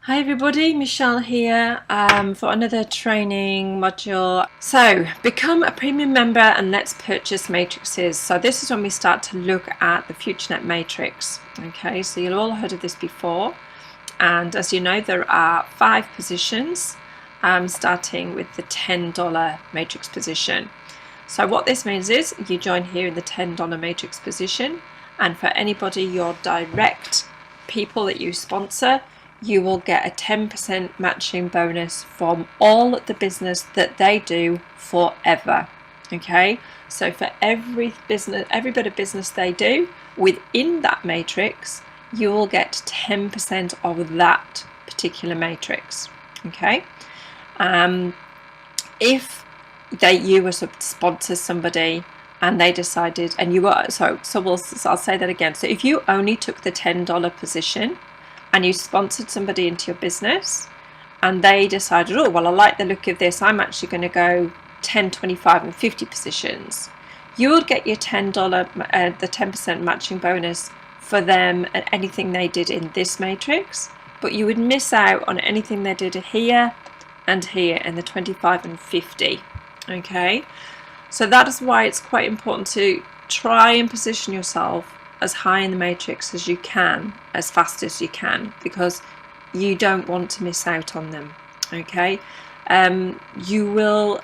Hi everybody, Michelle here for another training module. So become a premium member and let's purchase matrices. So this is when we start to look at the FutureNet matrix. Okay, so you've all heard of this before, and as you know there are 5 positions starting with the $10 matrix position. So what this means is you join here in the $10 matrix position, and for anybody your direct people that you sponsor, you will get a 10% matching bonus from all the business that they do forever. Okay, so for every bit of business they do within that matrix, you will get 10% of that particular matrix. Okay, if you were to sponsor somebody and they decided, and you were, I'll say that again. So if you only took the $10 position and you sponsored somebody into your business and they decided, oh, well, I like the look of this, I'm actually going to go 10, 25 and 50 positions, you would get your $10, the 10% matching bonus for them and anything they did in this matrix, but you would miss out on anything they did here and here in the 25 and 50. Okay, so that is why it's quite important to try and position yourself as high in the matrix as you can, as fast as you can, because you don't want to miss out on them. Okay, they will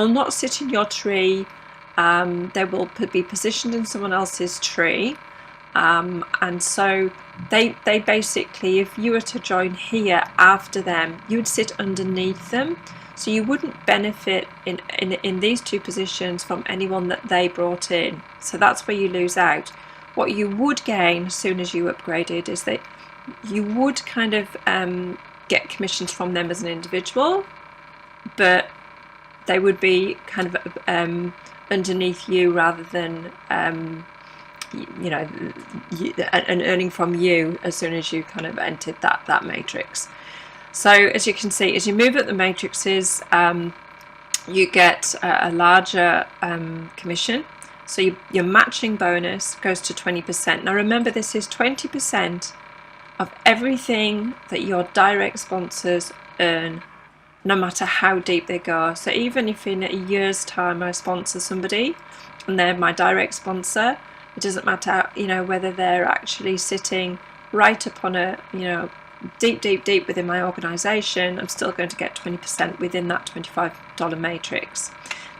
not sit in your tree. They will be positioned in someone else's tree, and so they basically, if you were to join here after them, you would sit underneath them. So you wouldn't benefit in these 2 positions from anyone that they brought in. So that's where you lose out. What you would gain as soon as you upgraded is that you would kind of get commissions from them as an individual, but they would be kind of underneath you rather than and earning from you as soon as you kind of entered that matrix. So as you can see, as you move up the matrices, you get a larger commission. So your matching bonus goes to 20%. Now remember, this is 20% of everything that your direct sponsors earn, no matter how deep they go. So even if in a year's time I sponsor somebody and they're my direct sponsor, it doesn't matter, whether they're actually sitting right up on a, deep within my organization, I'm still going to get 20% within that $25 matrix.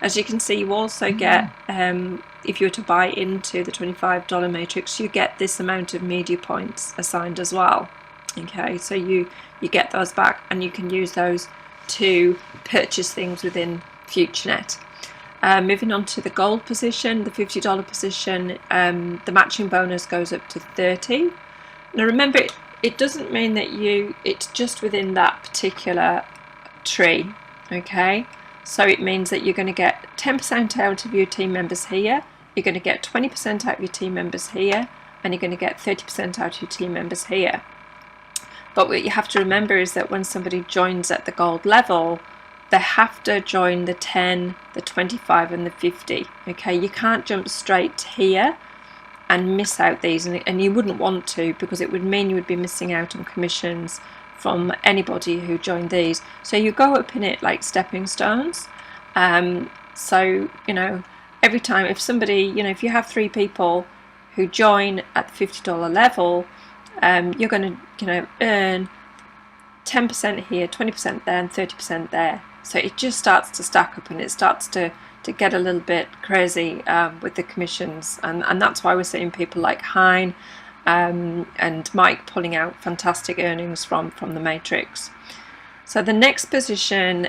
As you can see, you also get, if you were to buy into the $25 matrix, you get this amount of media points assigned as well. Okay, so you get those back and you can use those to purchase things within FutureNet. Moving on to the gold position, the $50 position, the matching bonus goes up to 30. Now remember, it doesn't mean that it's just within that particular tree. Okay, so it means that you're going to get 10% out of your team members here, you're going to get 20% out of your team members here, and you're going to get 30% out of your team members here. But what you have to remember is that when somebody joins at the gold level, they have to join the 10, the 25 and the 50. Okay, you can't jump straight here and miss out these, and you wouldn't want to, because it would mean you would be missing out on commissions from anybody who joined these. So you go up in it like stepping stones. So every time, if somebody, if you have 3 people who join at the $50 level, you're going to earn 10% here, 20% there and 30% there. So it just starts to stack up and it starts to get a little bit crazy with the commissions, and that's why we're seeing people like Hein and Mike pulling out fantastic earnings from the matrix. So the next position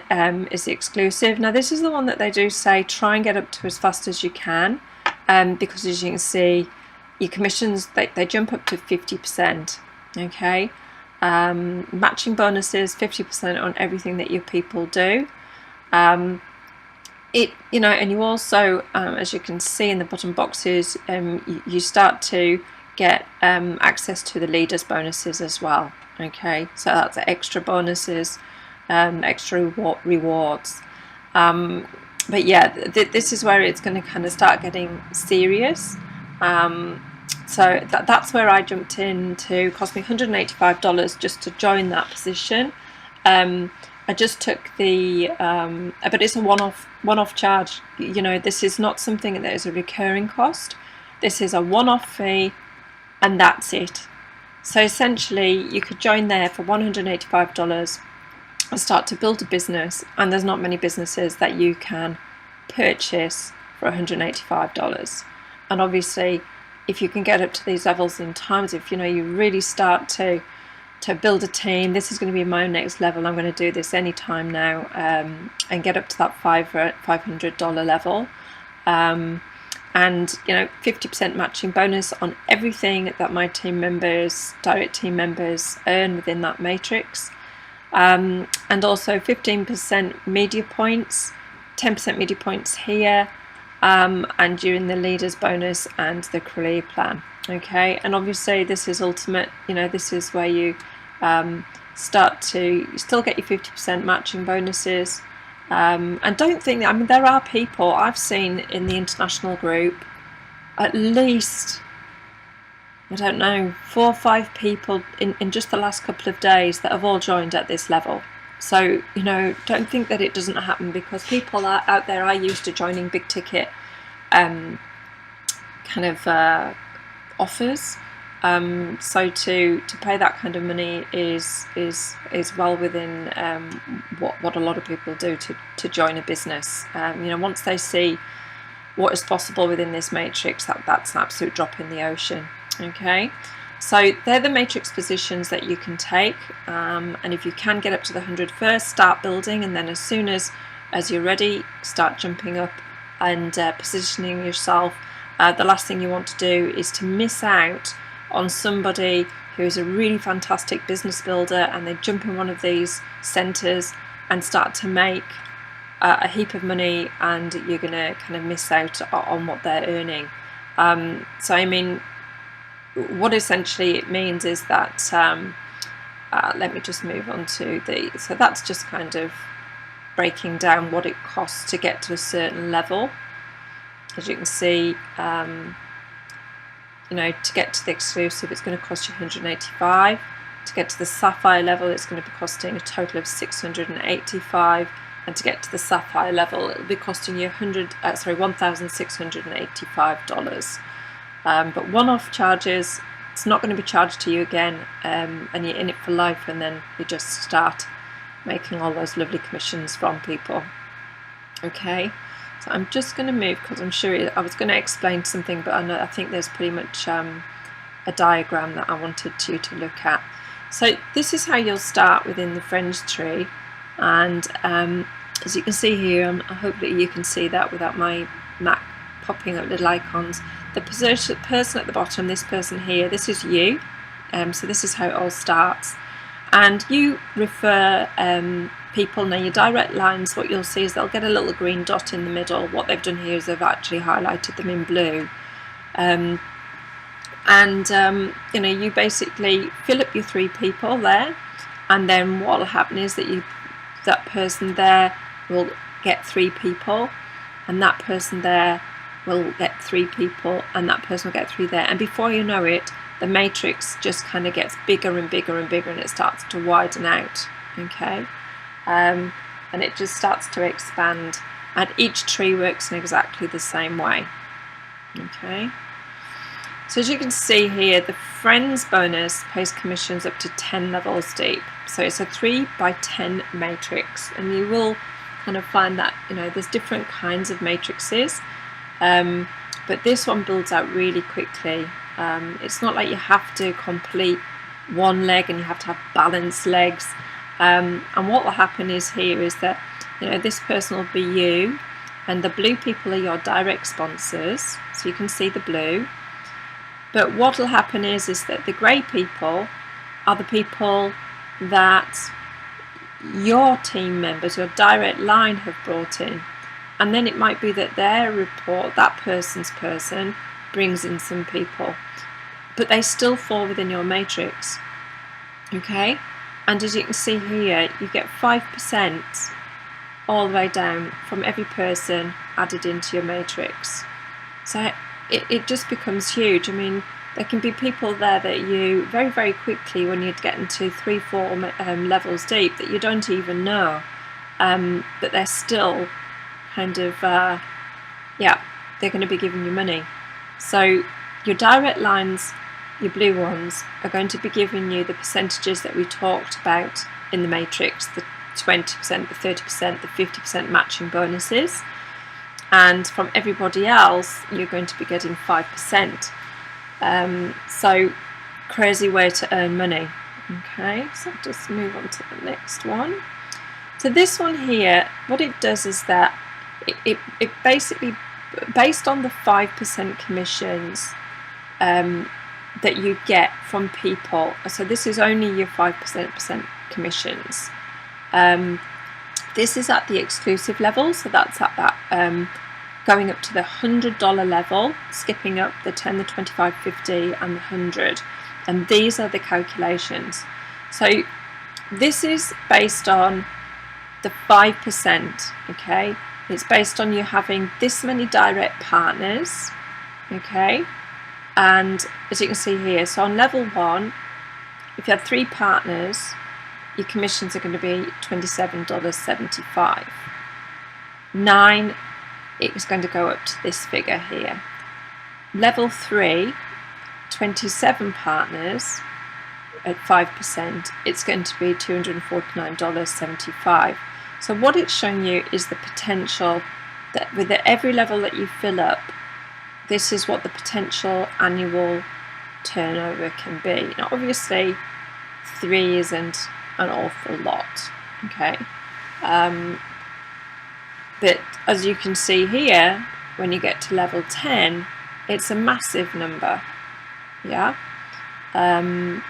is the exclusive. Now this is the one that they do say try and get up to as fast as you can, because as you can see, your commissions, they jump up to 50%. Okay, matching bonuses 50% on everything that your people do. And you also, as you can see in the bottom boxes, you start to get access to the leaders bonuses as well. Okay, so that's extra bonuses, extra rewards. But yeah, this is where it's going to kind of start getting serious. So that's where I jumped in. To cost me $185 just to join that position. I just took the, but it's a one-off charge. You know, this is not something that is a recurring cost. This is a one-off fee, and that's it. So essentially, you could join there for $185 and start to build a business. And there's not many businesses that you can purchase for $185. And obviously, if you can get up to these levels in times, if you know you really start to build a team, this is going to be my next level. I'm going to do this anytime now, and get up to that $500 level. And you know, 50% matching bonus on everything that my team members, direct team members, earn within that matrix. And also 15% media points, 10% media points here, and during the leaders bonus and the career plan. Okay, and obviously this is ultimate. You know, this is where you start to, you still get your 50% matching bonuses. And don't think that, I mean, there are people I've seen in the international group, at least, I don't know, 4 or 5 people in just the last couple of days that have all joined at this level. So, you know, don't think that it doesn't happen, because people out there are used to joining big ticket kind of offers. So to pay that kind of money is well within what a lot of people do to join a business. You know, once they see what is possible within this matrix, that's an absolute drop in the ocean. Okay, so they're the matrix positions that you can take, and if you can get up to the 100 first, start building, and then as soon as you're ready, start jumping up and positioning yourself. The last thing you want to do is to miss out on somebody who is a really fantastic business builder, and they jump in one of these centres and start to make a heap of money, and you're going to kind of miss out on what they're earning. So I mean, what essentially it means is that, let me just move on to so that's just kind of breaking down what it costs to get to a certain level. As you can see, you know, to get to the exclusive, it's going to cost you $185. To get to the sapphire level, it's going to be costing a total of $685. And to get to the sapphire level, it'll be costing you $1,685. But one-off charges, it's not going to be charged to you again, and you're in it for life, and then you just start making all those lovely commissions from people. Okay. So I'm just going to move, because I'm sure I was going to explain something, but I think there's pretty much a diagram that I wanted you to look at. So this is how you'll start within the friends tree, and as you can see here, I hope that you can see that without my Mac popping up little icons. The person at the bottom, this person here, this is you. So this is how it all starts, and you refer people. Now your direct lines, what you'll see is they'll get a little green dot in the middle. What they've done here is they've actually highlighted them in blue, and you know, you basically fill up your 3 people there, and then what will happen is that person there will get 3 people, and that person there will get 3 people, and that person will get 3 there, and before you know it, the matrix just kind of gets bigger and bigger and bigger, and it starts to widen out. Okay. And it just starts to expand, and each tree works in exactly the same way. Okay, so as you can see here, the friends bonus pays commissions up to 10 levels deep, so it's a 3 by 10 matrix, and you will kind of find that, you know, there's different kinds of matrices, but this one builds out really quickly. It's not like you have to complete one leg and you have to have balanced legs. And what will happen is here is that, you know, this person will be you, and the blue people are your direct sponsors, so you can see the blue. But what will happen is that the grey people are the people that your team members, your direct line, have brought in, and then it might be that their report, that person's person, brings in some people, but they still fall within your matrix. Okay. And as you can see here, you get 5% all the way down from every person added into your matrix. So it just becomes huge. I mean, there can be people there that you very, very quickly, when you get into 3-4 levels deep, that you don't even know, that they're still kind of, yeah, they're going to be giving you money. So your direct lines, your blue ones, are going to be giving you the percentages that we talked about in the matrix, the 20%, the 30%, the 50% matching bonuses. And from everybody else, you're going to be getting 5%. So crazy way to earn money. Okay, so I'll just move on to the next one. So this one here, what it does is that it basically, based on the 5% commissions that you get from people, so this is only your 5% commissions. This is at the exclusive level, so that's at that going up to the $100 level, skipping up the 10, the 25, 50 and the 100, and these are the calculations. So this is based on the 5%, okay? It's based on you having this many direct partners, okay? And as you can see here, so on level 1, if you have 3 partners, your commissions are going to be $27.75. 9, it was going to go up to this figure here. Level 3, 27 partners at 5%, it's going to be $249.75. So what it's showing you is the potential that with every level that you fill up, this is what the potential annual turnover can be. Now obviously 3 isn't an awful lot, okay, but as you can see here, when you get to level 10, it's a massive number, yeah. And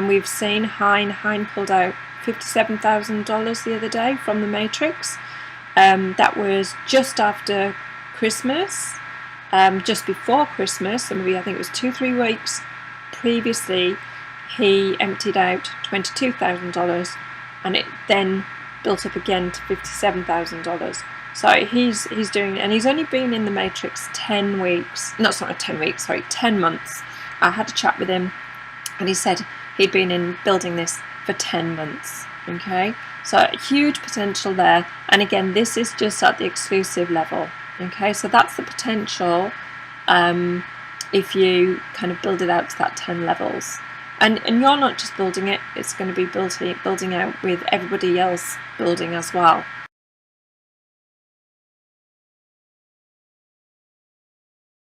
we've seen Hein pulled out $57,000 the other day from the matrix. That was just after Christmas, just before Christmas, so maybe I think it was 2-3 weeks previously. He emptied out $22,000, and it then built up again to $57,000. So he's doing, and he's only been in the matrix 10 weeks. No, it's not 10 weeks. Sorry, 10 months. I had a chat with him, and he said he'd been in building this for 10 months. Okay, so huge potential there. And again, this is just at the exclusive level. Okay, so that's the potential if you kind of build it out to that 10 levels. And you're not just building it, it's going to be building out with everybody else building as well.